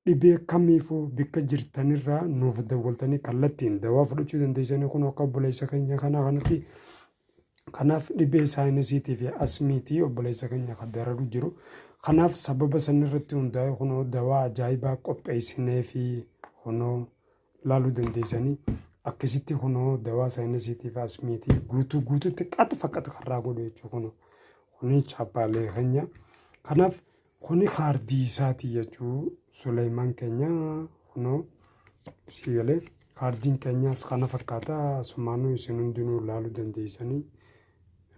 dhibee kamiifuu bikka jirtanirraa nuuf dawwaltanii kallattiin dawaa fudhachuu dandeessanii kun akka obboleessa keenya kanatti kanaaf dhibee saayinasiitii fi asmiitii obboleessa keenya kan dararu jiru. Kanaaf sababa sanirratti hundaa'e kunoo dawaa ajaa'ibaa qopheessinee fi kunoo laaluu dandeessanii akkasitti kunoo dawaa saayinasiitii fi asmiitii guutuutti qaxfa karraa godhu jechuudha kuni chaappaalee keenya. Kanaaf kuni kaardii isaatii jechuudha Suleymaan keenya kunoo sigalee kaardiin keenyaas kana fakkaata sumaanuu isin hundinuu laaluu dandeessanii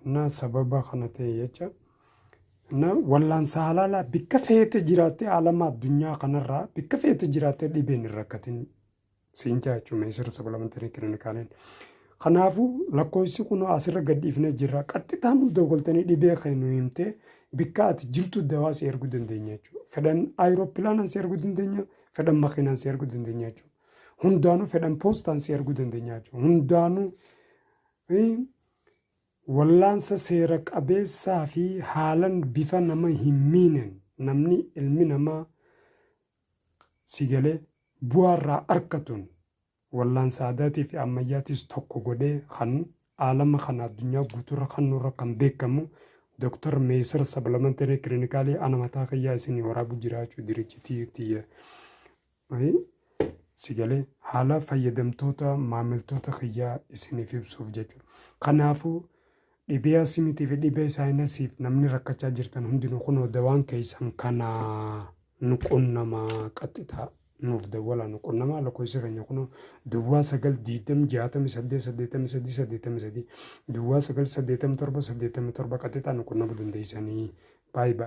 na sababa kana ta'e jecha. Na wal'aansa halaalaa bikka feete jiraattee alama addunyaa kanarraa bikka feete jiraattee dhibeen hin rakkatin siin jechuudha Meesir Supplementary Clinicaliin. Kanaafuu lakkoofsi kun asirra gadhiifnee jirra qaxxitaan nu dawwaltanii dhibee kan nu himtee bikka ati jirtu dawaa si erguu dandeenya jechuudha. Fedhan ayiroopilaanaan si erguu dandeenya, fedhan makiinaan si erguu dandeenya jechuudha. Hundaanuu fedhan poostaan si erguu dandeenya jechuudha. Hundaanuu wal'aansa seera qabeessaa fi haalan bifa nama hin miinen namni ilmi namaa sigalee bu'aarraa arkatuun wal'aansa aadaatii fi ammayyaatis tokko godhee kan alama kan addunyaa guutuurra kan nurra kan beekamu Dr. Meesir Supplementary Clinicalii ana mataa kiyyaa isinii waraabu jiraachuu dirichitii sigalee haala fayyadamtoota maamiltoota kiyyaa isiniif ibsuuf jechuudha. Kanaafuu dhibee asmiitii fi dhibee saayinasiif namni rakkachaa jirtan hundinuu kunoo dawaan keessan kana nu qunnamaa qaxxitaa nuuf dawwala nu qunnamaa lakkoofsa keenya kunoo duwwaa 9 duwwaa 9 qaxxitaa nu qunnamuu dandeessanii. Baay'ee.